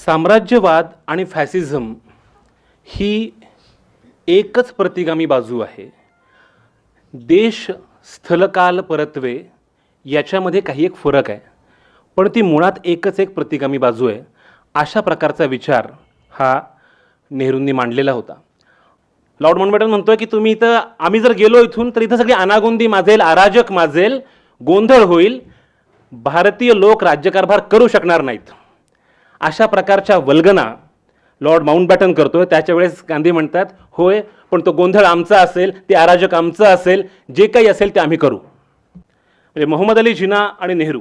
साम्राज्यवाद आणि फॅसिझम ही एकच प्रतिगामी बाजू आहे. देश स्थलकाल परत्वे याच्यामध्ये काही एक फरक आहे, पण ती मुळात एकच एक प्रतिगामी बाजू आहे. अशा प्रकारचा विचार हा नेहरूंनी मांडलेला होता. लॉर्ड माउंटबॅटन म्हणतोय की तुम्ही इथं आम्ही जर गेलो इथून तर इथं सगळी अनागोंदी माजेल, अराजक माजेल, गोंधळ होईल, भारतीय लोक राज्यकारभार करू शकणार नाहीत. अशा प्रकारच्या वल्गना लॉर्ड माउंटबॅटन करतोय. त्याच्या वेळेस गांधी म्हणतात होय, पण तो गोंधळ आमचा असेल, ते अराजक आमचं असेल, जे काही असेल ते आम्ही करू. म्हणजे मोहम्मद अली जिना आणि नेहरू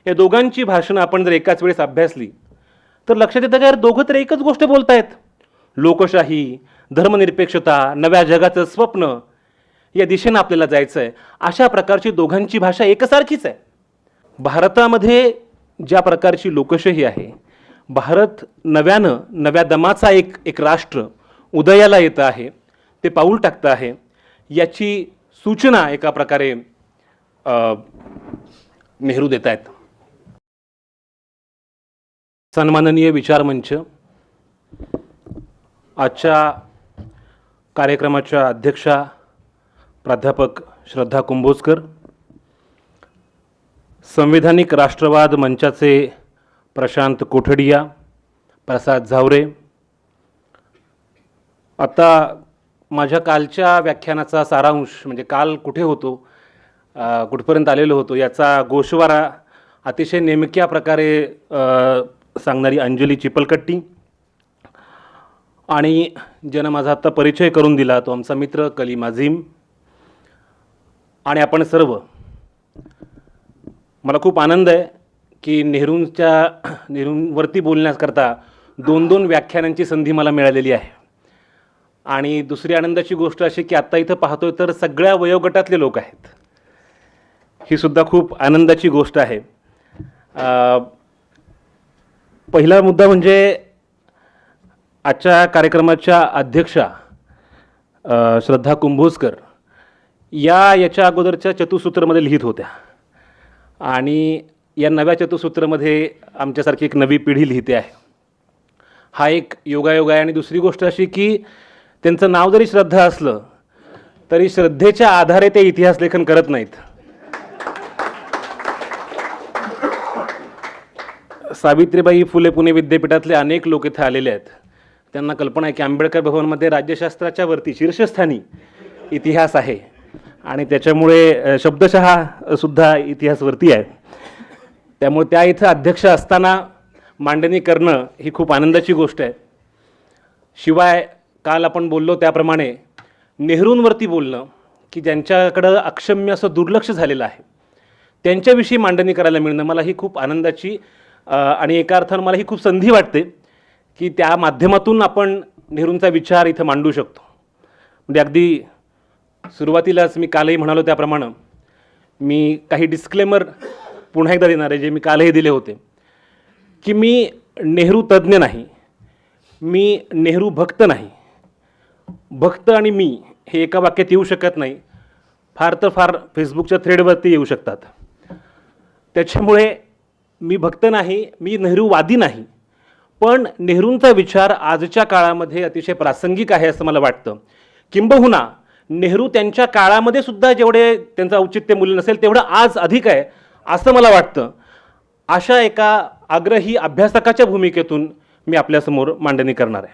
या दोघांची भाषणं आपण जर एकाच वेळेस अभ्यासली तर लक्षात येतं की यार दोघं तर एकच गोष्ट बोलतायत. लोकशाही, धर्मनिरपेक्षता, नव्या जगाचं स्वप्न या दिशेनं आपल्याला जायचं आहे. अशा प्रकारची दोघांची भाषा एकसारखीच आहे. भारतामध्ये ज्या प्रकारची लोकशाही आहे, भारत नव्यानं नव्या दमाचा एक राष्ट्र उदयाला येतं आहे, ते पाऊल टाकतं आहे, याची सूचना एका प्रकारे नेहरू देत आहेत. सन्माननीय विचारमंच, आजच्या कार्यक्रमाच्या अध्यक्षा प्राध्यापक श्रद्धा कुंभोजकर, संविधानिक राष्ट्रवाद मंचाचे प्रशांत कोठडिया, प्रसाद झावरे. आता माझ्या कालच्या व्याख्यानाचा सारांश म्हणजे काल कुठे होतो, कुठपर्यंत आलेलो होतो याचा गोषवारा अतिशय नेमक्या प्रकारे सांगणारी अंजली चिपलकट्टी आणि ज्यानं माझा आत्ता परिचय करून दिला तो आमचा मित्र कलीम अझीम आणि आपण सर्व. मला खूप आनंद आहे की नेहरूंवरती बोलण्याकरता 2-2 व्याख्यानांची संधी मला मिळालेली आहे. आणि दुसरी आनंदाची गोष्ट अशी की आत्ता इथं पाहतोय तर सगळ्या वयोगटातले लोक आहेत. ही सुद्धा खूप आनंदाची गोष्ट आहे. पहिला मुद्दा म्हणजे आजच्या कार्यक्रमाच्या अध्यक्षा श्रद्धा कुंभोजकर याच्या अगोदरच्या चतुसूत्रमध्ये लिहित होत्या आणि या नव्या चतुसूत्रमध्ये आमच्यासारखी एक नवी पिढी लिहिते आहे. हा एक योगायोग आहे. आणि दुसरी गोष्ट अशी की त्यांचं नाव जरी श्रद्धा असलं तरी श्रद्धेच्या आधारे ते इतिहास लेखन करत नाहीत. सावित्रीबाई फुले पुणे विद्यापीठातले अनेक लोक इथे आलेले आहेत. त्यांना कल्पना आहे की आंबेडकर भवनमध्ये राज्यशास्त्राच्या वरती शीर्षस्थानी इतिहास आहे आणि त्याच्यामुळे शब्दशः सुद्धा इतिहासवरती आहे. त्यामुळे त्या इथं अध्यक्ष असताना मांडणी करणं ही खूप आनंदाची गोष्ट आहे. शिवाय काल आपण बोललो त्याप्रमाणे नेहरूंवरती बोलणं की ज्यांच्याकडं अक्षम्य असं दुर्लक्ष झालेलं आहे त्यांच्याविषयी मांडणी करायला मिळणं मला ही खूप आनंदाची आणि एका अर्थानं मला ही खूप संधी वाटते की त्या माध्यमातून आपण नेहरूंचा विचार इथं मांडू शकतो. म्हणजे अगदी सुरुवातीलाच मी कालही म्हणालो त्याप्रमाणे मी काही डिस्क्लेमर पुन्हा एकदा देणार आहे जे मी कालही दिले होते की मी नेहरू तज्ज्ञ नाही, मी नेहरू भक्त नाही. भक्त आणि मी हे एका वाक्यात येऊ शकत नाही. फार तर फार फेसबुकच्या थ्रेडवरती येऊ शकतात. त्याच्यामुळे मी भक्त नाही, मी नेहरूवादी नाही, पण नेहरूंचा विचार आजच्या काळामध्ये अतिशय प्रासंगिक आहे असं मला वाटतं. किंबहुना नेहरू त्यांच्या काळामध्ये सुद्धा जेवढे त्यांचं औचित्य मूल्य नसेल तेवढं आज अधिक आहे असं मला वाटतं. अशा एका आग्रही अभ्यासकाच्या भूमिकेतून मी आपल्यासमोर मांडणी करणार आहे.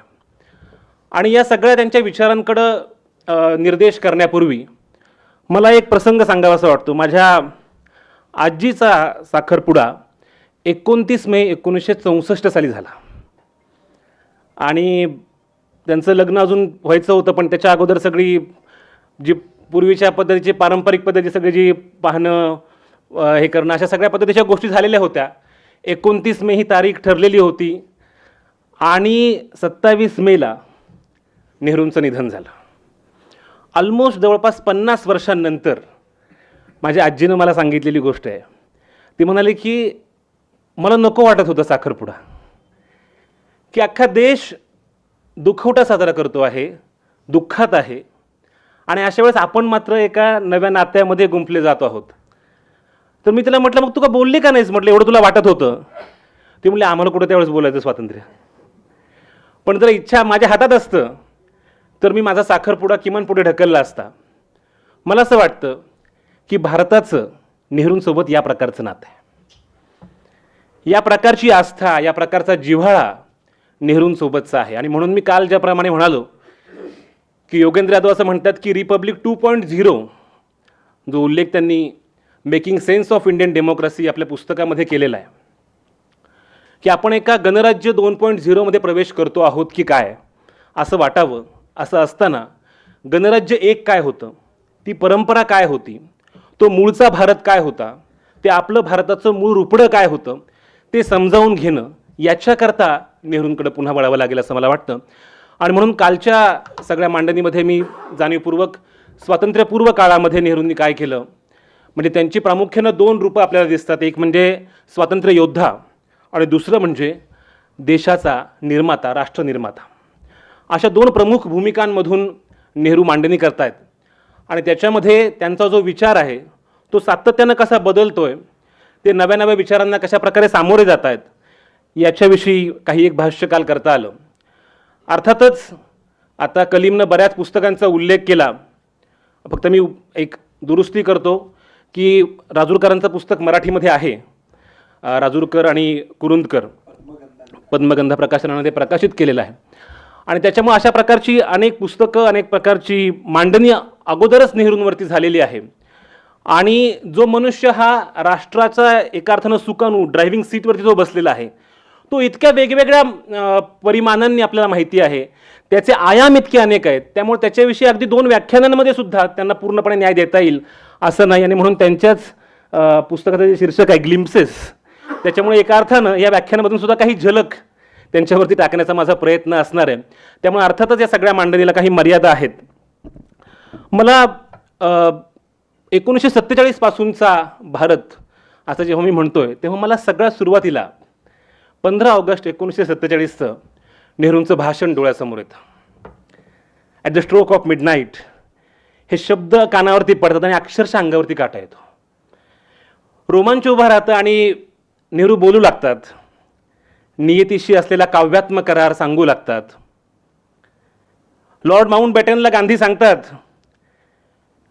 आणि या सगळ्या त्यांच्या विचारांकडं निर्देश करण्यापूर्वी मला एक प्रसंग सांगावासा वाटतो. माझ्या आजीचा साखरपुडा 29 मे 1964 साली झाला आणि त्यांचं लग्न अजून व्हायचं होतं, पण त्याच्या अगोदर सगळी जी पूर्वीच्या पद्धतीची पारंपरिक पद्धती सगळी जी पाहणं हे करणं अशा सगळ्या पद्धतीच्या गोष्टी झालेल्या होत्या. 29 मे ही तारीख ठरलेली होती आणि 27 मेला नेहरूंचं निधन झालं. ऑलमोस्ट जवळपास 50 वर्षांनंतर माझ्या आजीनं मला सांगितलेली गोष्ट आहे. ती म्हणाली की मला नको वाटत होतं साखरपुडा, की अख्खा देश दुखवटा साजरा करतो आहे, दुःखात आहे आणि अशा वेळेस आपण मात्र एका नव्या नात्यामध्ये गुंफले जात आहोत. तर मी तिला म्हटलं मग तू का बोलली का नाहीस, म्हटलं एवढं तुला वाटत होतं ते म्हणले आम्हाला कुठं त्यावेळेस बोलायचं स्वातंत्र्य. पण जर इच्छा माझ्या हातात असतं तर मी माझा साखरपुडा किमान पुढे ढकलला असता. मला असं वाटतं की भारताचं नेहरूंसोबत या प्रकारचं नातं आहे, या प्रकारची आस्था, या प्रकारचा जिव्हाळा नेहरूंसोबतचा आहे. आणि म्हणून मी काल ज्याप्रमाणे म्हणालो की योगेंद्र यादव असं म्हणतात की रिपब्लिक 2.0 जो उल्लेख त्यांनी making sense of Indian democracy आपल्या पुस्तकामध्ये केलेला आहे, की आपण एका गणराज्य 2.0 मध्ये प्रवेश करतो आहोत की काय असं वाटावं. असं असताना गणराज्य 1 काय होतं, ती परंपरा काय होती, तो मूळचा भारत काय होता, ते आपलं भारताचं मूळ रुपडं काय होतं ते समजावून घेणं, याच्याकरता नेहरूंकडे पुन्हा वळावं लागेल असं मला वाटतं. आणि म्हणून कालच्या सगळ्या मांडणीमध्ये मी जाणीवपूर्वक स्वातंत्र्यपूर्व काळामध्ये नेहरूंनी काय केलं, म्हणजे त्यांची प्रामुख्यानं 2 रूपं आपल्याला दिसतात. एक म्हणजे स्वातंत्र्य योद्धा आणि दुसरं म्हणजे देशाचा निर्माता, राष्ट्रनिर्माता. अशा 2 प्रमुख भूमिकांमधून नेहरू मांडणी करतायत. आणि त्याच्यामध्ये त्यांचा जो विचार आहे तो सातत्यानं कसा बदलतोय, ते नव्या नव्या विचारांना कशा प्रकारे सामोरे जात आहेत, याच्याविषयी काही एक भाष्य काल करता आलं. अर्थातच आता कलीमनं बऱ्याच पुस्तकांचा उल्लेख केला. फक्त मी एक दुरुस्ती करतो की राजूरकरांचं पुस्तक मराठीमध्ये आहे, राजूरकर आणि कुरुंदकर पद्मगंधा प्रकाशनामध्ये प्रकाशित केलेलं आहे. आणि त्याच्यामुळे अशा प्रकारची अनेक पुस्तकं, अनेक प्रकारची मांडणी अगोदरच नेहरूंवरती झालेली आहे. आणि जो मनुष्य हा राष्ट्राचा एका अर्थानं सुकाणू ड्रायव्हिंग सीटवरती जो बसलेला आहे, तो इतक्या वेगवेगळ्या परिमाणांनी आपल्याला माहिती आहे, त्याचे आयाम इतके अनेक आहेत, त्यामुळे त्याच्याविषयी अगदी 2 व्याख्यानांमध्ये सुद्धा त्यांना पूर्णपणे न्याय देता येईल असं नाही. आणि म्हणून त्यांच्याच पुस्तकाचं जे शीर्षक आहे ग्लिम्प्सेस, त्याच्यामुळे एका अर्थानं या व्याख्यानामधून सुद्धा काही झलक त्यांच्यावरती टाकण्याचा माझा प्रयत्न असणार आहे. त्यामुळे अर्थातच या सगळ्या मांडणीला काही मर्यादा आहेत. मला 1947 पासूनचा भारत असं जेव्हा मी म्हणतोय तेव्हा मला सगळ्यात सुरुवातीला 15 ऑगस्ट 1947चं नेहरूंचं भाषण डोळ्यासमोर येतं. At the stroke of midnight हे शब्द कानावरती पडतात आणि अक्षरशः अंगावरती काटा येतो, रोमांच उभा राहतं आणि नेहरू बोलू लागतात, नियतीशी असलेला काव्यात्मक करार सांगू लागतात. लॉर्ड माउंटबॅटनला गांधी सांगतात,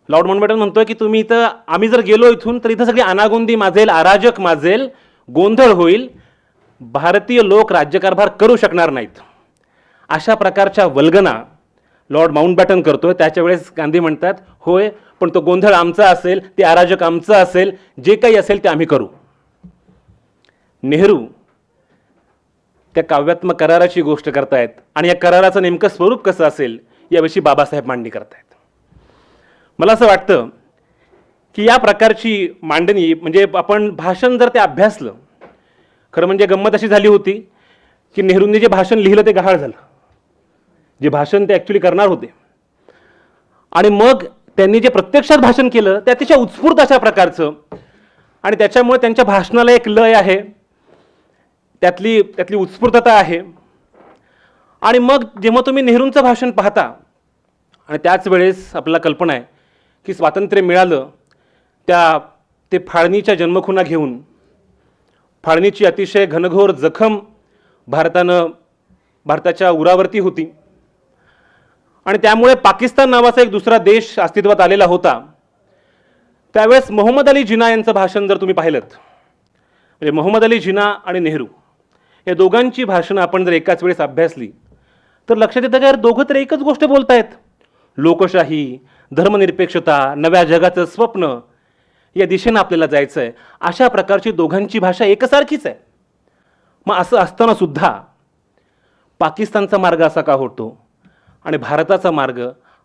लॉर्ड माउंटबॅटन म्हणतोय की तुम्ही इथं, आम्ही जर गेलो इथून तर इथं सगळी अनागोंदी माजेल, अराजक माजेल, गोंधळ होईल, भारतीय लोक राज्यकारभार करू शकणार नाहीत. अशा प्रकारच्या वल्गना लॉर्ड माउंटबॅटन करतोय. त्याच्या वेळेस गांधी म्हणतात, होय पण तो गोंधळ आमचा असेल, ते अराजक आमचं असेल, जे काही असेल ते आम्ही करू. नेहरू त्या काव्यात्मक कराराची गोष्ट करतायत आणि या कराराचं नेमकं स्वरूप कसं असेल याविषयी बाबासाहेब मांडणी करतायत. मला असं वाटतं की या प्रकारची मांडणी, म्हणजे आपण भाषण जर ते अभ्यासलं, खरं म्हणजे गंमत अशी झाली होती की नेहरूंनी जे भाषण लिहिलं ते गहाळ झालं, जे भाषण ते ॲक्च्युली करणार होते. आणि मग त्यांनी जे प्रत्यक्षात भाषण केलं ते अतिशय उत्स्फूर्त अशा प्रकारचं, आणि त्याच्यामुळे त्यांच्या भाषणाला एक लय आहे, त्यातली उत्स्फूर्तता आहे. आणि मग जेव्हा तुम्ही नेहरूंचं भाषण पाहता, आणि त्याच वेळेस आपल्याला कल्पना आहे की स्वातंत्र्य मिळालं ते फाळणीच्या जन्मखुणा घेऊन, फाळणीची अतिशय घनघोर जखम भारताच्या उरावरती होती, आणि त्यामुळे पाकिस्तान नावाचा एक दुसरा देश अस्तित्वात आलेला होता. त्यावेळेस मोहम्मद अली जिना यांचं भाषण जर तुम्ही पाहिलं, म्हणजे मोहम्मद अली जिना आणि नेहरू या दोघांची भाषणं आपण जर एकाच वेळेस अभ्यासली तर लक्षात येतं की दोघं तर एकच गोष्ट बोलतायत, लोकशाही, धर्मनिरपेक्षता, नव्या जगाचं स्वप्न, या दिशेनं आपल्याला जायचं आहे. अशा प्रकारची दोघांची भाषा एकसारखीच आहे. मग असं असताना सुद्धा पाकिस्तानचा मार्ग असा का होतो आणि भारताचा मार्ग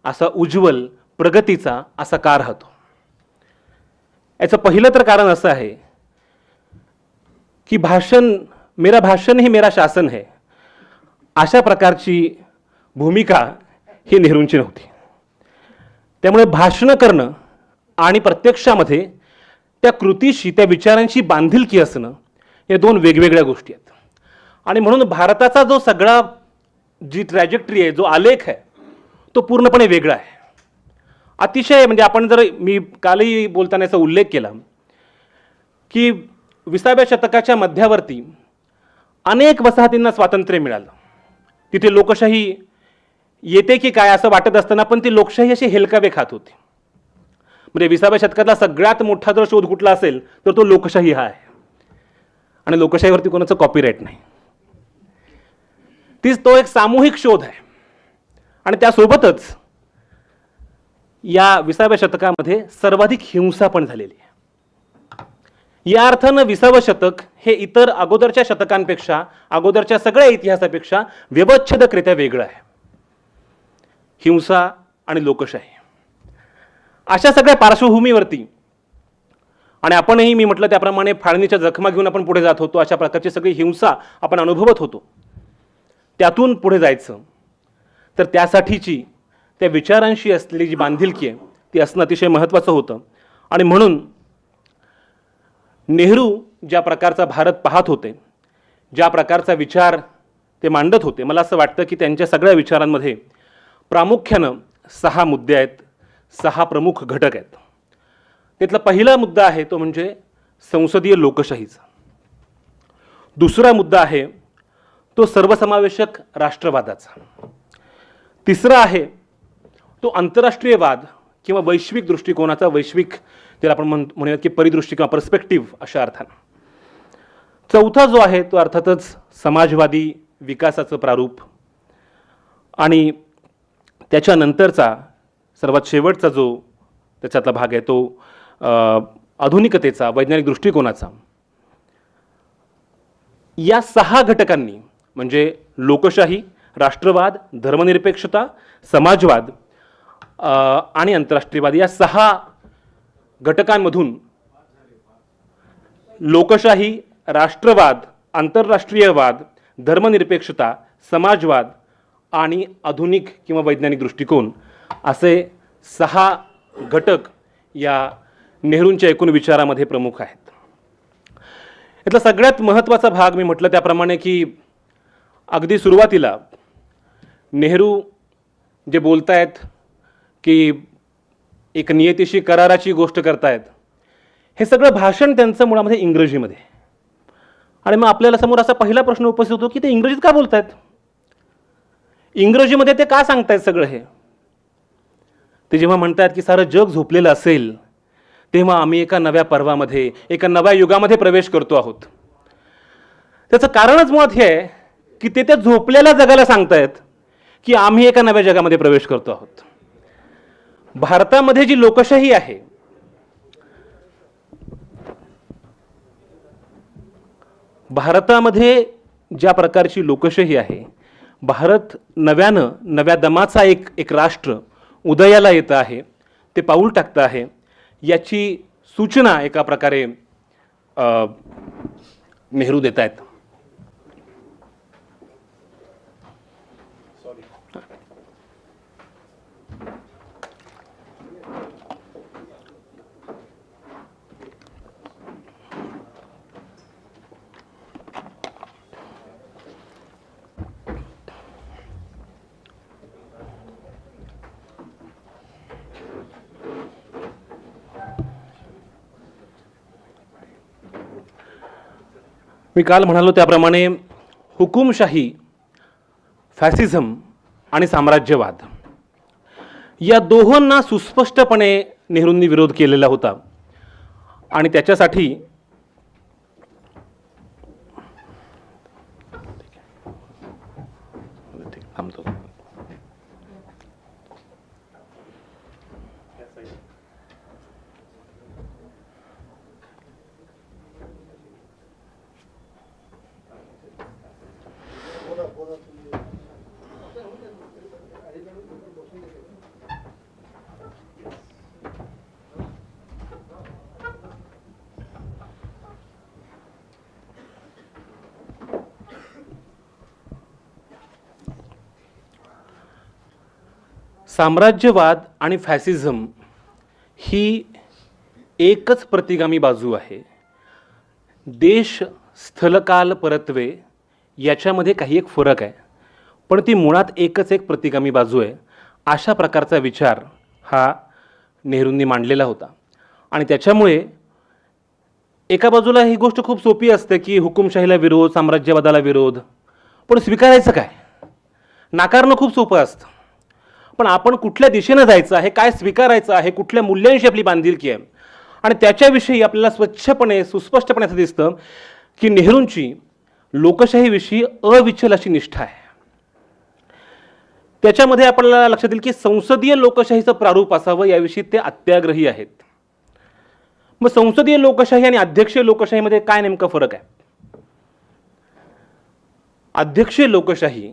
असा उज्ज्वल प्रगतीचा असा का राहतो? याचं पहिलं तर कारण असं आहे की मेरा भाषण ही मेरा शासन है, अशा प्रकारची भूमिका ही नेहरूंची नव्हती. त्यामुळे भाषणं करणं आणि प्रत्यक्षामध्ये त्या कृतीशी, त्या विचारांशी बांधिलकी असणं, या 2 वेगवेगळ्या गोष्टी आहेत. आणि म्हणून भारताचा जो सगळा जी ट्रॅजेक्टरी आहे, जो आलेख आहे, तो पूर्णपणे वेगळा आहे. अतिशय, म्हणजे आपण जर, मी कालही बोलताना याचा उल्लेख केला की 20व्या शतकाच्या मध्यावरती अनेक वसाहतींना स्वातंत्र्य मिळालं. तिथे लोकशाही येते की काय असं वाटत असताना पण ती लोकशाही अशी हेलकावे खात होती. म्हणजे 20व्या शतकातला सगळ्यात मोठा जर शोध कुठला असेल तर तो लोकशाही हा आहे. आणि लोकशाहीवरती कोणाचं कॉपीराईट नाही. तो एक सामूहिक शोध आहे. आणि त्यासोबतच या 20व्या शतकामध्ये सर्वाधिक हिंसा पण झालेली आहे. या अर्थानं 20वं शतक हे इतर अगोदरच्या शतकांपेक्षा, अगोदरच्या सगळ्या इतिहासापेक्षा व्यवच्छेदकरित्या वेगळं आहे. हिंसा आणि लोकशाही अशा सगळ्या पार्श्वभूमीवरती, आणि आपणही मी म्हटलं त्याप्रमाणे फाळणीच्या जखमा घेऊन आपण पुढे जात होतो. अशा प्रकारची सगळी हिंसा आपण अनुभवत होतो. त्यातून पुढे जायचं तर त्यासाठीची त्या विचारांशी असलेली जी बांधिलकी आहे ती असणं अतिशय महत्त्वाचं होतं. आणि म्हणून नेहरू ज्या प्रकारचा भारत पाहत होते, ज्या प्रकारचा विचार ते मांडत होते, मला असं वाटतं की त्यांच्या सगळ्या विचारांमध्ये प्रामुख्यानं 6 मुद्दे आहेत, 6 प्रमुख घटक आहेत. त्यातला पहिला मुद्दा आहे तो म्हणजे संसदीय लोकशाहीचा. दुसरा मुद्दा आहे तो सर्वसमावेशक राष्ट्रवादाचा. तिसरा आहे तो आंतरराष्ट्रीयवाद किंवा वैश्विक दृष्टिकोनाचा, वैश्विक ज्याला आपण म्हणूयात की परिदृष्टी किंवा पर्स्पेक्टिव्ह अशा अर्थानं. चौथा जो आहे तो अर्थातच समाजवादी विकासाचं प्रारूप. आणि त्याच्यानंतरचा सर्वात शेवटचा जो त्याच्यातला भाग आहे तो आधुनिकतेचा, वैज्ञानिक दृष्टिकोनाचा. या 6 घटकांनी म्हणजे लोकशाही, राष्ट्रवाद, धर्मनिरपेक्षता, समाजवाद आणि आंतरराष्ट्रीयवाद या 6 घटकांमधून लोकशाही, राष्ट्रवाद, आंतरराष्ट्रीयवाद, धर्मनिरपेक्षता, समाजवाद आणि आधुनिक किंवा वैज्ञानिक दृष्टिकोन असे 6 घटक या नेहरूंच्या एकूण विचारामध्ये प्रमुख आहेत. यातला सगळ्यात महत्त्वाचा भाग मी म्हटलं त्याप्रमाणे की अगदी सुरुवातीला नेहरू जे बोलतायत की एक नियतीशी कराराची गोष्ट करतायत, हे सगळं भाषण त्यांचं मुळामध्ये इंग्रजीमध्ये. आणि मग आपल्याला समोर असा पहिला प्रश्न उपस्थित होतो की ते इंग्रजीत का बोलतायत, इंग्रजीमध्ये ते का सांगतायत सगळं हे. ते जेव्हा म्हणतात की सारं जग झोपलेलं असेल तेव्हा आम्ही एका नव्या पर्वामध्ये, एका नव्या युगामध्ये प्रवेश करतो आहोत. त्याचं कारणच मुळात हे आहे की ते त्या झोपलेल्या जगाला सांगतायत की आम्ही एका नव्या जगामध्ये प्रवेश करतो आहोत. भारतामध्ये जी लोकशाही आहे, भारतामध्ये ज्या प्रकारची लोकशाही आहे, भारत नव्यानं, नव्या दमाचा एक राष्ट्र उदयाला येतं आहे, ते पाऊल टाकतं आहे, याची सूचना एका प्रकारे नेहरू देत आहेत. मी काल म्हणालो त्याप्रमाणे हुकुमशाही, फॅसिझम आणि साम्राज्यवाद या दोहोंना सुस्पष्टपणे नेहरूंनी विरोध केलेला होता. आणि त्याच्यासाठी थांबतो. साम्राज्यवाद आणि फॅसिझम ही एकच प्रतिगामी बाजू आहे. देश, स्थलकाल, परत्वे याच्यामध्ये काही एक फरक आहे, पण ती मुळात एकच एक प्रतिगामी बाजू आहे. अशा प्रकारचा विचार हा नेहरूंनी मांडलेला होता. आणि त्याच्यामुळे एका बाजूला ही गोष्ट खूप सोपी असते की हुकुमशाहीला विरोध, साम्राज्यवादाला विरोध, पण स्वीकारायचं काय? नाकारणं खूप सोपं असतं. पण आपण कुठल्या दिशेनं जायचं आहे, काय स्वीकारायचं आहे, कुठल्या मूल्यांशी आपली बांधिलकी आहे, आणि त्याच्याविषयी आपल्याला स्वच्छपणे सुस्पष्टपणे असं दिसतं की नेहरूंची लोकशाहीविषयी अविचल अशी निष्ठा आहे. त्याच्यामध्ये आपल्याला लक्षात येईल की संसदीय लोकशाहीचं प्रारूप असावं याविषयी ते अत्याग्रही आहेत. मग संसदीय लोकशाही आणि अध्यक्षीय लोकशाहीमध्ये काय नेमका फरक आहे? अध्यक्षीय लोकशाही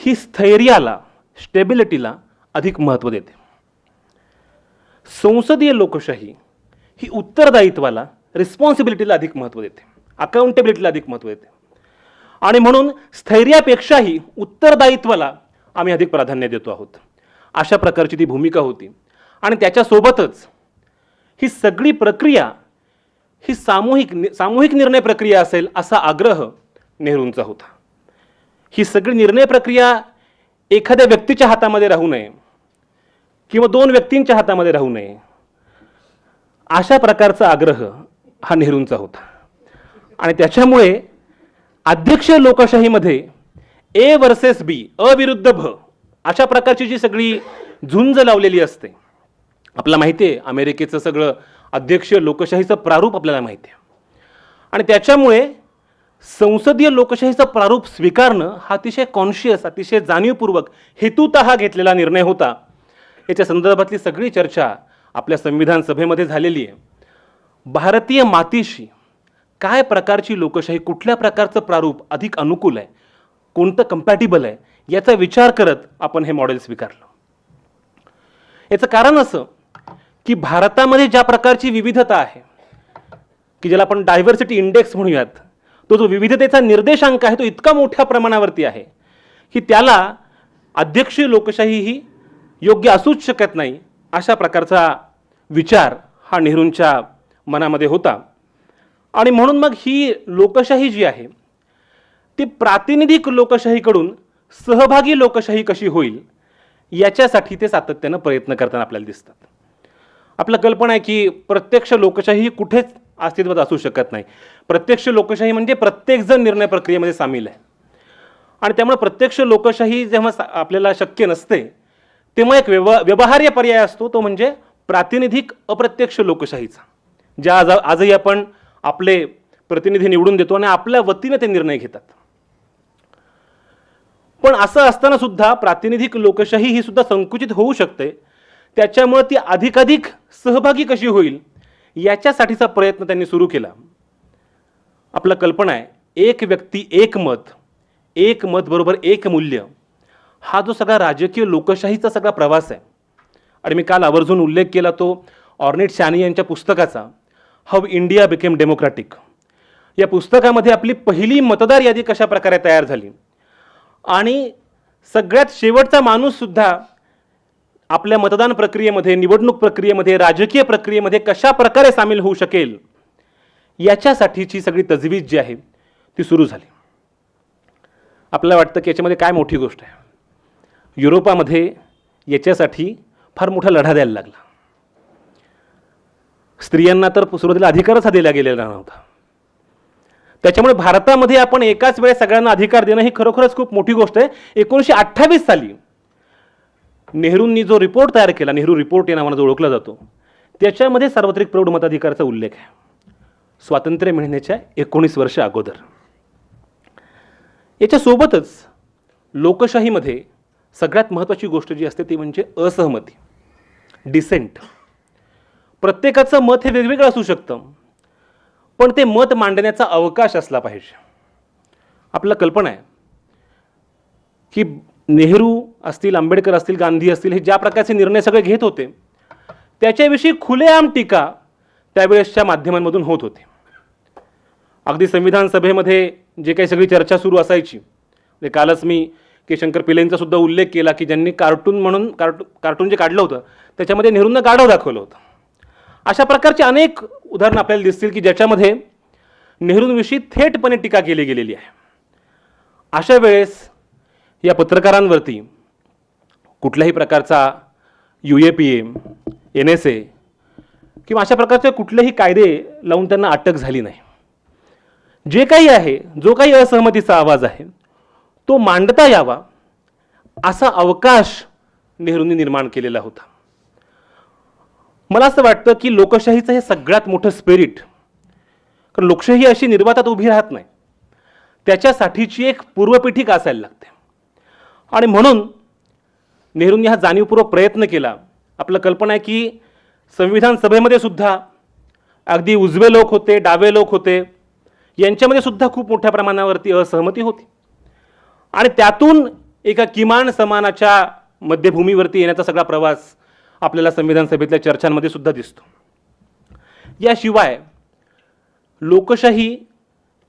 ही स्थैर्याला, स्टेबिलिटीला अधिक महत्त्व देते. संसदीय लोकशाही ही उत्तरदायित्वाला, रिस्पॉन्सिबिलिटीला अधिक महत्त्व देते, अकाउंटेबिलिटीला अधिक महत्त्व देते. आणि म्हणून स्थैर्यापेक्षाही उत्तरदायित्वाला आम्ही अधिक प्राधान्य देतो आहोत, अशा प्रकारची ती भूमिका होती. आणि त्याच्यासोबतच ही सगळी प्रक्रिया ही सामूहिक निर्णय प्रक्रिया असेल असा आग्रह नेहरूंचा होता. ही सगळी निर्णय प्रक्रिया एखाद्या व्यक्तीच्या हातामध्ये राहू नये किंवा दोन व्यक्तींच्या हातामध्ये राहू नये, अशा प्रकारचा आग्रह हा नेहरूंचा होता. आणि त्याच्यामुळे अध्यक्षीय लोकशाहीमध्ये ए वर्सेस बी, अ विरुद्ध भ, अशा प्रकारची जी सगळी झुंज लावलेली असते. आपल्याला माहिती आहे अमेरिकेचं सगळं अध्यक्षीय लोकशाहीचं प्रारूप आपल्याला माहिती आहे. आणि त्याच्यामुळे संसदीय लोकशाहीचं प्रारूप स्वीकारणं हा अतिशय कॉन्शियस, अतिशय जाणीवपूर्वक, हेतुतः घेतलेला निर्णय होता. याच्या संदर्भातली सगळी चर्चा आपल्या संविधान सभेमध्ये झालेली आहे. भारतीय मातीशी काय प्रकारची लोकशाही, कुठल्या प्रकारचं प्रारूप अधिक अनुकूल आहे, कोणतं कम्पॅटिबल आहे, याचा विचार करत आपण हे मॉडेल स्वीकारलं. याचं कारण असं की भारतामध्ये ज्या प्रकारची विविधता आहे, की ज्याला आपण डायव्हर्सिटी इंडेक्स म्हणूयात, तो जो विविधतेचा निर्देशांक आहे तो इतका मोठ्या प्रमाणावरती आहे की त्याला अध्यक्षीय लोकशाही ही योग्य असूच शकत नाही, अशा प्रकारचा विचार हा नेहरूंच्या मनामध्ये होता. आणि म्हणून मग ही लोकशाही जी आहे ती प्रातिनिधिक लोकशाहीकडून सहभागी लोकशाही कशी होईल याच्यासाठी ते सातत्यानं प्रयत्न करताना आपल्याला दिसतात. आपल्या कल्पना आहे की प्रत्यक्ष लोकशाही कुठेच अस्तित्वात असू शकत नाही. प्रत्यक्ष लोकशाही म्हणजे प्रत्येकजण निर्णय प्रक्रियेमध्ये सामील आहे. आणि त्यामुळे प्रत्यक्ष लोकशाही जेव्हा आपल्याला शक्य नसते तेव्हा एक व्यवहार्य पर्याय असतो, तो म्हणजे प्रातिनिधिक अप्रत्यक्ष लोकशाहीचा, ज्या आजही आपण आपले प्रतिनिधी निवडून देतो आणि आपल्या वतीने ते निर्णय घेतात. पण असं असताना सुद्धा प्रातिनिधिक लोकशाही ही सुद्धा संकुचित होऊ शकते. त्याच्यामुळे ती अधिकाधिक सहभागी कशी होईल याच्यासाठीचा प्रयत्न त्यांनी सुरू केला. आपला कल्पना आहे एक व्यक्ती एक मत, एक मत बरोबर एक मूल्य, हा जो सगळा राजकीय लोकशाहीचा सगळा प्रवास आहे. आणि मी काल आवर्जून उल्लेख केला तो ऑर्निट शॅनी यांच्या पुस्तकाचा, हाऊ इंडिया बिकेम डेमोक्रॅटिक. या पुस्तकामध्ये आपली पहिली मतदार यादी कशा प्रकारे तयार झाली आणि सगळ्यात शेवटचा माणूस सुद्धा आपल्या मतदान प्रक्रियेमध्ये, निवडणूक प्रक्रियेमध्ये, राजकीय प्रक्रियेमध्ये कशा प्रकारे सामील होऊ शकेल याच्यासाठीची सगळी तजवीज जी आहे ती सुरू झाली. आपल्याला वाटतं की याच्यामध्ये काय मोठी गोष्ट आहे. युरोपामध्ये याच्यासाठी फार मोठा लढा द्यायला लागला. स्त्रियांना तर सुरुवातीला अधिकारच हा दिला गेलेला नव्हता. त्याच्यामुळे भारतामध्ये आपण एकाच वेळेस सगळ्यांना अधिकार देणं ही खरोखरच खूप मोठी गोष्ट आहे. 1928 साली नेहरूंनी जो रिपोर्ट तयार केला, नेहरू रिपोर्ट या नावाने जो ओळखला जातो, त्याच्यामध्ये सार्वत्रिक प्रौढ मताधिकाराचा उल्लेख आहे. स्वातंत्र्य मिळण्याच्या 19 वर्ष अगोदर. याच्यासोबतच लोकशाहीमध्ये सगळ्यात महत्त्वाची गोष्ट जी असते ती म्हणजे असहमती, डिसेंट. प्रत्येकाचं मत हे वेगवेगळं असू शकतं, पण ते मत मांडण्याचा अवकाश असला पाहिजे. आपल्याला कल्पना आहे की नेहरू असतील, आंबेडकर असतील, गांधी असतील, हे ज्या प्रकारचे निर्णय सगळे घेत होते त्याच्याविषयी खुलेआम टीका त्यावेळेसच्या माध्यमांमधून होत होती. अगदी संविधान सभेमध्ये जे काही सगळी चर्चा सुरू असायची, ते कालच मी के शंकर पिल्लेंचा सुद्धा उल्लेख केला की ज्यांनी कार्टून जे काढलं होतं त्याच्यामध्ये नेहरूंना गाढव दाखवलं होतं. अशा प्रकारची अनेक उदाहरणं आपल्याला दिसतील की ज्याच्यामध्ये नेहरूंविषयी थेटपणे टीका केली गेलेली आहे. अशा वेळेस या पत्रकारांवरती कुठल्याही प्रकारचा UAPA, NSA किंवा अशा प्रकारचे कुठलेही कायदे लावून त्यांना अटक झाली नाही. जे काही आहे, जो काही असहमतीचा आवाज आहे तो मांडता यावा असा अवकाश नेहरूंनी निर्माण केलेला होता. मला असं वाटतं की लोकशाहीचं हे सगळ्यात मोठं स्पिरिट, कारण लोकशाही अशी निर्वातात उभी राहत नाही, त्याच्यासाठीची एक पूर्वपीठिका असायला लागते. आणि म्हणून नेहरूंनी हा जाणीवपूर्वक प्रयत्न केला. आपलं कल्पना आहे की संविधान सभेमध्ये सुद्धा अगदी उजवे लोक होते, डावे लोक होते, यांच्यामध्ये सुद्धा खूप मोठ्या प्रमाणावरती असहमती होती. आणि त्यातून एका किमान समानाच्या मध्यभूमीवरती येण्याचा सगळा प्रवास आपल्याला संविधान सभेतल्या चर्चांमध्ये सुद्धा दिसतो. याशिवाय लोकशाही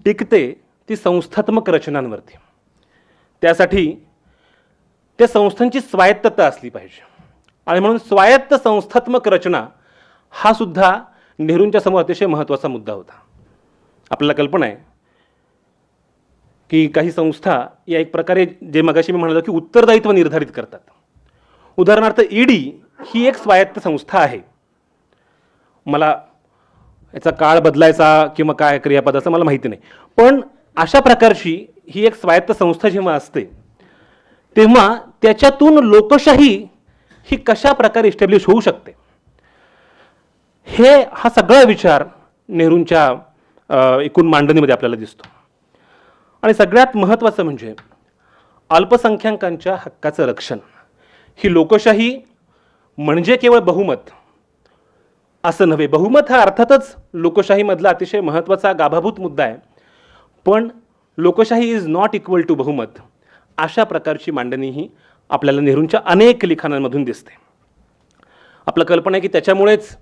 टिकते ती संस्थात्मक रचनांवरती. त्यासाठी त्या संस्थांची स्वायत्तता असली पाहिजे. आणि म्हणून स्वायत्त संस्थात्मक रचना हा सुद्धा नेहरूंच्या समोर अतिशय महत्त्वाचा मुद्दा होता. आपल्याला कल्पना आहे की काही संस्था या एक प्रकारे, जे मगाशी मी म्हणालो की उत्तरदायित्व निर्धारित करतात. उदाहरणार्थ ईडी ही एक स्वायत्त संस्था आहे. मला याचा काळ बदलायचा किंवा काय क्रियापदाचं मला माहिती नाही, पण अशा प्रकारची ही एक स्वायत्त संस्था जेव्हा असते तेव्हा त्याच्यातून लोकशाही ही कशा प्रकारे इस्टॅब्लिश होऊ शकते, हा सगळा विचार नेहरूंच्या एकूण मांडणीमध्ये आपल्याला दिसतो. आणि सगळ्यात महत्त्वाचं म्हणजे अल्पसंख्याकांच्या हक्काचं रक्षण. ही लोकशाही म्हणजे केवळ बहुमत असं नव्हे. बहुमत हा अर्थातच लोकशाहीमधला अतिशय महत्त्वाचा गाभाभूत मुद्दा आहे, पण लोकशाही इज नॉट इक्वल टू बहुमत अशा प्रकारची मांडणीही आपल्याला नेहरूंच्या अनेक लिखाणांमधून दिसते. आपलं कल्पना आहे की त्याच्यामुळेच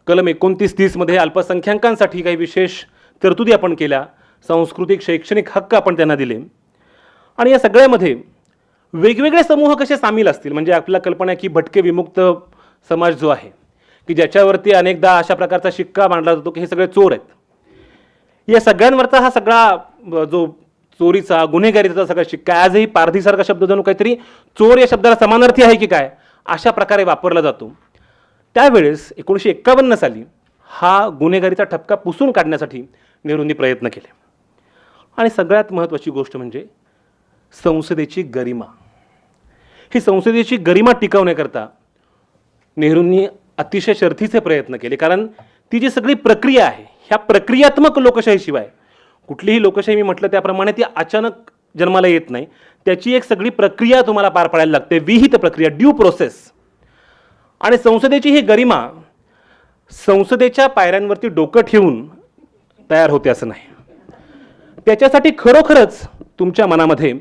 कलम 29-30 मध्ये अल्पसंख्याकांसाठी काही विशेष तरतुदी आपण केल्या, सांस्कृतिक शैक्षणिक हक्क आपण त्यांना दिले. आणि या सगळ्यामध्ये वेगवेगळे समूह कसे सामील असतील, म्हणजे आपल्याला कल्पना आहे की भटके विमुक्त समाज जो आहे की ज्याच्यावरती अनेकदा अशा प्रकारचा शिक्का मांडला जातो की हे सगळे चोर आहेत, या सगळ्यांवरचा हा सगळा जो चोरीचा गुन्हेगारीचा सगळा शिक्का आजही पारधीसारखा शब्द जणू काहीतरी चोर या शब्दाला समानार्थी आहे की काय अशा प्रकारे वापरला जातो. त्यावेळेस 1951 साली हा गुन्हेगारीचा ठपका पुसून काढण्यासाठी नेहरूंनी प्रयत्न केले. आणि सगळ्यात महत्त्वाची गोष्ट म्हणजे संसदेची गरिमा. ही संसदेची गरिमा टिकवण्याकरता नेहरूंनी अतिशय शर्थीचे प्रयत्न केले, कारण ती जी सगळी प्रक्रिया आहे ह्या प्रक्रियात्मक लोकशाहीशिवाय कुठलीही लोकशाही, मी म्हटलं त्याप्रमाणे, ती अचानक जन्माला येत नाही. त्याची एक सगळी प्रक्रिया तुम्हाला पार पाडायला लागते, विहित प्रक्रिया, ड्यू प्रोसेस. आणि संसदेची ही गरिमा संसदेच्या पायऱ्यांवरती डोकं ठेवून तयार होते असं नाही. त्याच्यासाठी खरोखरच तुमच्या मनामध्ये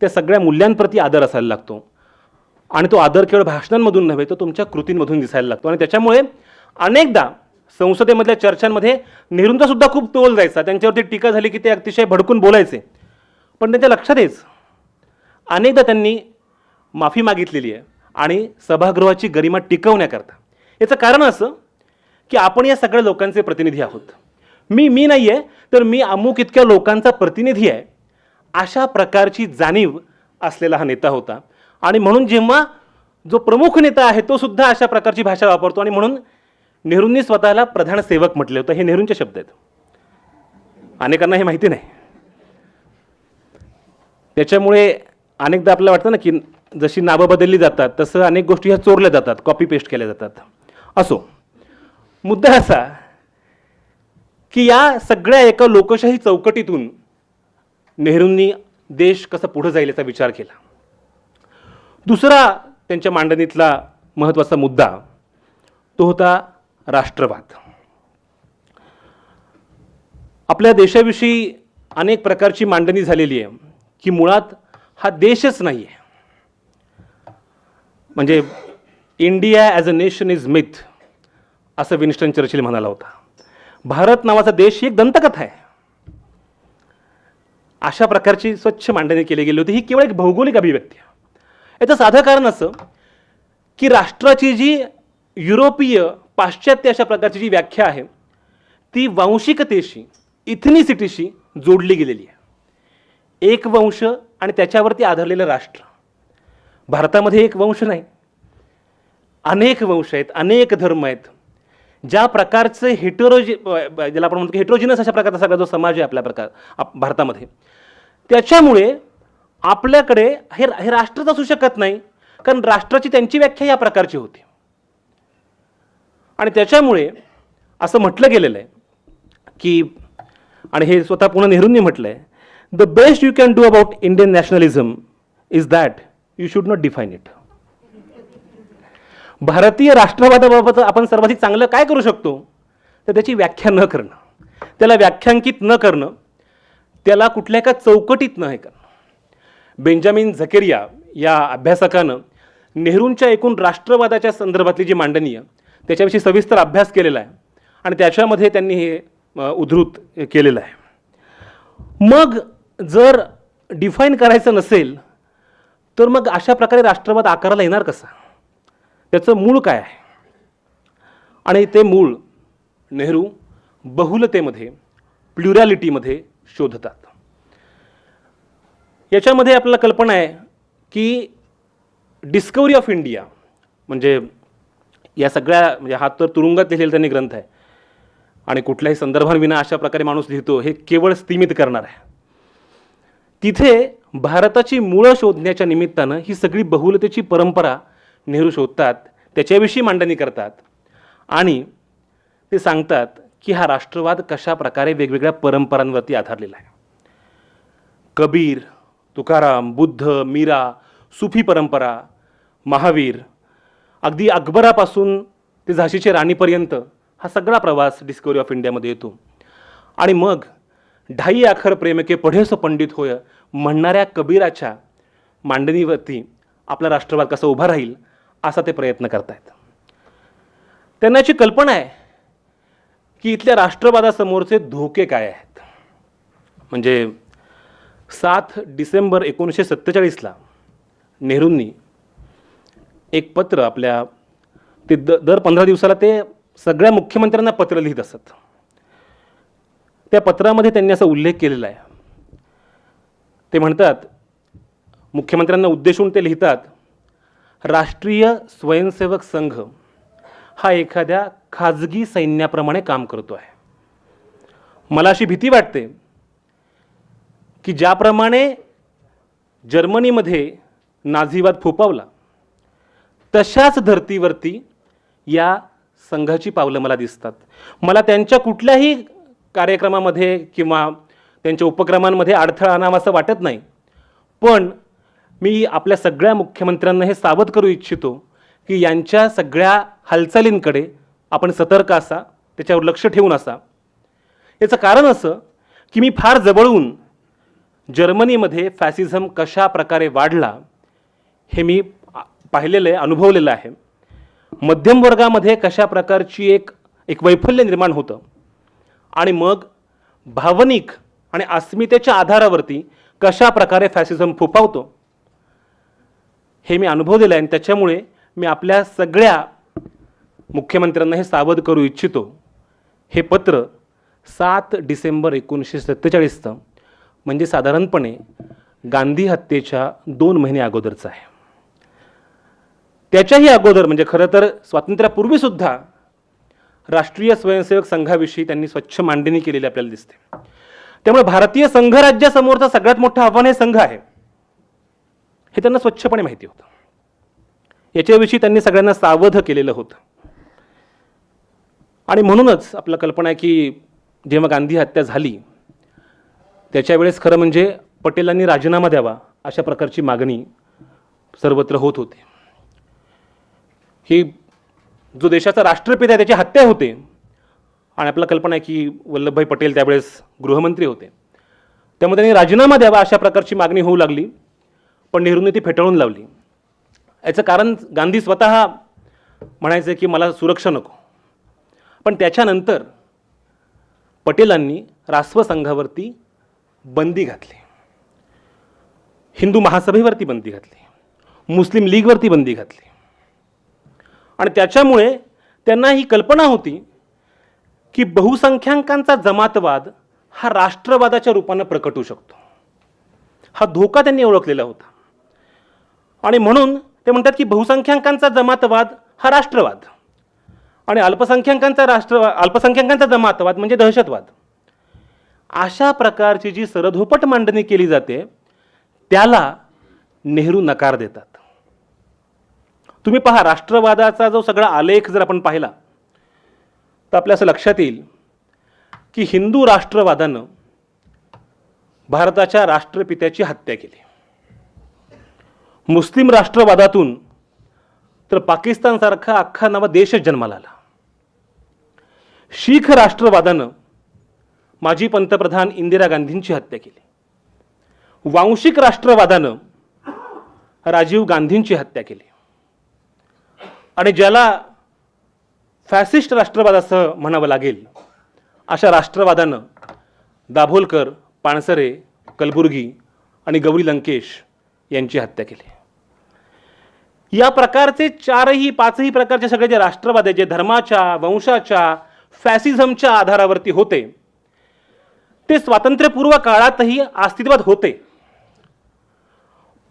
त्या सगळ्या मूल्यांप्रती आदर असायला लागतो. आणि तो आदर केवळ भाषणांमधून नव्हे, तो तुमच्या कृतींमधून दिसायला लागतो. आणि त्याच्यामुळे अनेकदा संसदेमधल्या चर्चांमध्ये नेहरूंचा सुद्धा खूप तोल जायचा. त्यांच्यावरती टीका झाली की ते अतिशय भडकून बोलायचे, पण त्यांच्या लक्षात येच अनेकदा त्यांनी माफी मागितलेली आहे. आणि सभागृहाची गरिमा टिकवण्याकरता. याचं कारण असं की आपण या सगळ्या लोकांचे प्रतिनिधी आहोत. मी नाही आहे, तर मी अमुक इतक्या लोकांचा प्रतिनिधी आहे, अशा प्रकारची जाणीव असलेला हा नेता होता. आणि म्हणून जेव्हा जो प्रमुख नेता आहे तो सुद्धा अशा प्रकारची भाषा वापरतो. आणि म्हणून नेहरूंनी स्वतःला प्रधान सेवक म्हटले होतं. हे नेहरूंचे शब्द आहेत, अनेकांना हे माहिती नाही. त्याच्यामुळे अनेकदा आपल्याला वाटतं ना की जशी नावं बदलली जातात तसं अनेक गोष्टी ह्या चोरल्या जातात, कॉपी पेस्ट केल्या जातात. असो, मुद्दा असा की या सगळ्या एका लोकशाही चौकटीतून नेहरूंनी देश कसा पुढे जाईल याचा विचार केला. दुसरा त्यांच्या मांडणीतला महत्त्वाचा मुद्दा तो होता राष्ट्रवाद. आपल्या देशाविषयी अनेक प्रकारची मांडणी झालेली आहे की मुळात हा देशच नाही आहे. म्हणजे India as a nation is myth असं विन्स्टन चर्चिल म्हणाला होता. भारत नावाचा देश ही एक दंतकथा आहे, अशा प्रकारची स्वच्छ मांडणी केली गेली होती. ही केवळ एक भौगोलिक अभिव्यक्ती आहे. याचं साधं कारण असं की राष्ट्राची जी युरोपीय पाश्चात्य अशा प्रकारची जी व्याख्या आहे ती वांशिकतेशी, इथनिसिटीशी जोडली गेलेली आहे. एक वंश आणि त्याच्यावरती आधारलेलं राष्ट्र. भारतामध्ये एक वंश नाही, अनेक वंश आहेत, अनेक धर्म आहेत. ज्या प्रकारचे ज्याला आपण म्हणतो हेट्रोजिनस अशा प्रकारचा सगळा जो समाज आहे आपल्या भारतामध्ये, त्याच्यामुळे आपल्याकडे हे राष्ट्रच असू शकत नाही, कारण राष्ट्राची त्यांची व्याख्या या प्रकारची होती. आणि त्याच्यामुळे असं म्हटलं गेलेलं आहे की, आणि हे स्वतः पुन्हा नेहरूंनी म्हटलं आहे, the best you can do about Indian nationalism is that you should not define it. भारतीय राष्ट्रवादाबाबत आपण सर्वाधिक चांगलं काय करू शकतो, तर त्याची व्याख्या न करणं, त्याला व्याख्यांकित न करणं, त्याला कुठल्या एका चौकटीत न हे करणं. बेंजामिन झकेरिया या अभ्यासकानं नेहरूंच्या एकूण राष्ट्रवादाच्या संदर्भातली जी मांडणी आहे त्याच्याविषयी सविस्तर अभ्यास केलेला आहे आणि त्याच्यामध्ये त्यांनी हे उद्धृत केलेलं आहे. मग जर डिफाईन करायचं नसेल तर मग अशा प्रकारे राष्ट्रवाद आकाराला येणार कसा, त्याचं मूळ काय आहे? आणि ते मूळ नेहरू बहुलतेमध्ये, प्लुरॅलिटीमध्ये शोधतात. याच्यामध्ये आपल्याला कल्पना आहे की डिस्कवरी ऑफ इंडिया म्हणजे या सगळ्या, म्हणजे हा तर तुरुंगात लिहिलेला त्यांनी ग्रंथ आहे आणि कुठल्याही संदर्भांविना अशा प्रकारे माणूस लिहितो हे केवळ स्तिमित करणार आहे. तिथे भारताची मुळं शोधण्याच्या निमित्तानं ही सगळी बहुलतेची परंपरा नेहरू शोधतात, त्याच्याविषयी मांडणी करतात आणि ते सांगतात की हा राष्ट्रवाद कशा प्रकारे वेगवेगळ्या परंपरांवरती आधारलेला आहे. कबीर, तुकाराम, बुद्ध, मीरा, सुफी परंपरा, महावीर, अगदी अकबरापासून ते झाशीच्या राणीपर्यंत हा सगळा प्रवास डिस्कवरी ऑफ इंडियामध्ये येतो. आणि मग ढाई आखर प्रेम के पढे सो पंडित होय म्हणणाऱ्या कबीराच्या मांडणीवरती आपला राष्ट्रवाद कसा उभा राहील असा ते प्रयत्न करतायत. त्यांना याची कल्पना आहे की इथल्या राष्ट्रवादासमोरचे धोके काय आहेत. म्हणजे 7 डिसेंबर 1947ला नेहरूंनी एक पत्र आपल्या ते दर 15 दिवसाला ते सगळ्या मुख्यमंत्र्यांना पत्र लिहित असत. त्या पत्रामध्ये त्यांनी असा उल्लेख केलेला आहे. ते म्हणतात, मुख्यमंत्र्यांना उद्देशून ते लिहितात, राष्ट्रीय स्वयंसेवक संघ हा एखाद्या खाजगी सैन्याप्रमाणे काम करतो आहे. मला अशी भीती वाटते की ज्याप्रमाणे जर्मनीमध्ये नाझीवाद फोपावला तशाच धर्तीवरती या संघाची पावलं मला दिसतात. मला त्यांच्या कुठल्याही कार्यक्रमामध्ये किंवा त्यांच्या उपक्रमांमध्ये अडथळा आणावा असं वाटत नाही, पण मी आपल्या सगळ्या मुख्यमंत्र्यांना हे सावध करू इच्छितो की यांच्या सगळ्या हालचालींकडे आपण सतर्क असा, त्याच्यावर लक्ष ठेवून असा. याचं कारण असं की मी फार जवळून जर्मनीमध्ये फॅसिझम कशा प्रकारे वाढला हे मी पाहिलेलं आहे, अनुभवलेलं आहे. मध्यम वर्गामध्ये कशा प्रकारची एक वैफल्य निर्माण होतं आणि मग भावनिक आणि अस्मितेच्या आधारावरती कशा प्रकारे फॅसिझम फोपावतो हे मी अनुभवलेलं आहे. आणि त्याच्यामुळे मी आपल्या सगळ्या मुख्यमंत्र्यांना हे सावध करू इच्छितो. हे पत्र 7 डिसेंबर 1947 म्हणजे साधारणपणे गांधी हत्येच्या 2 महिने अगोदरचं आहे. त्याच्याही अगोदर म्हणजे खरं तर स्वातंत्र्यापूर्वीसुद्धा राष्ट्रीय स्वयंसेवक संघाविषयी त्यांनी स्वच्छ मांडणी केलेली आपल्याला दिसते. त्यामुळे भारतीय संघराज्यासमोरचा सगळ्यात मोठं आव्हान हे संघ आहे हे त्यांना स्वच्छपणे माहिती होतं. याच्याविषयी त्यांनी सगळ्यांना सावध केलेलं होतं. आणि म्हणूनच आपल्याला कल्पना आहे की जेव्हा गांधी हत्या झाली त्याच्या वेळेस खरं म्हणजे पटेलांनी राजीनामा द्यावा अशा प्रकारची मागणी सर्वत्र होत होती. ही जो देशाचा राष्ट्रपिता आहे त्याची हत्या होते आणि आपल्याला कल्पना आहे की वल्लभभाई पटेल त्यावेळेस गृहमंत्री होते, त्यामुळे त्यांनी राजीनामा द्यावा अशा प्रकारची मागणी होऊ लागली, पण नेहरूंनी ती फेटाळून लावली. याचं कारण गांधी स्वतः म्हणायचे की मला सुरक्षा नको. पण त्याच्यानंतर पटेलांनी राष्ट्रसंघावरती बंदी घातली, हिंदू महासभेवरती बंदी घातली, मुस्लिम लीगवरती बंदी घातली. आणि त्याच्यामुळे त्यांना ही कल्पना होती की बहुसंख्याकांचा जमातवाद हा राष्ट्रवादाच्या रूपानं प्रकट होऊ शकतो. हा धोका त्यांनी ओळखलेला होता आणि म्हणून ते म्हणतात की बहुसंख्याकांचा जमातवाद हा राष्ट्रवाद आणि अल्पसंख्याकांचा जमातवाद म्हणजे दहशतवाद. अशा प्रकारची जी सरधोपट मांडणी केली जाते त्याला नेहरू नकार देतात. तुम्ही पहा, राष्ट्रवादाचा जो सगळा आलेख जर आपण पाहिला तर आपल्या असं लक्षात येईल की हिंदू राष्ट्रवादानं भारताच्या राष्ट्रपित्याची हत्या केली. मुस्लिम राष्ट्रवादातून तर पाकिस्तानसारखा अख्खा नवा देशच जन्माला आला. शीख राष्ट्रवादानं माजी पंतप्रधान इंदिरा गांधींची हत्या केली. वांशिक राष्ट्रवादानं राजीव गांधींची हत्या केली. आणि ज्याला फॅसिस्ट राष्ट्रवाद असं म्हणावं लागेल अशा राष्ट्रवादानं दाभोलकर, पानसरे, कलबुर्गी आणि गौरी लंकेश यांची हत्या केली. या प्रकारचे पाचही प्रकारचे सगळे जे राष्ट्रवाद जे धर्माच्या, वंशाच्या, फॅसिझमच्या आधारावरती होते ते स्वातंत्र्यपूर्व काळातही अस्तित्वात होते.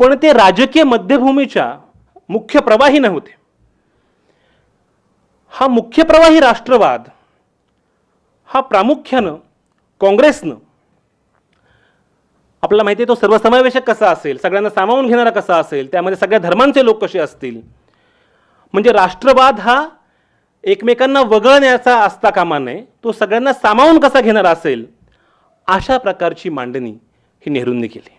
पण ते राजकीय मध्यभूमीच्या मुख्य प्रवाही नव्हते. हा मुख्य प्रवाही राष्ट्रवाद हा प्रामुख्यानं काँग्रेसनं, आपल्याला माहिती आहे तो सर्वसमावेशक कसा असेल, सगळ्यांना सामावून घेणारा कसा असेल, त्यामध्ये सगळ्या धर्मांचे लोक कसे असतील, म्हणजे राष्ट्रवाद हा एकमेकांना वगळण्याचा असता कामा नये, तो सगळ्यांना सामावून कसा घेणारा असेल, अशा प्रकारची मांडणी ही नेहरूंनी केली.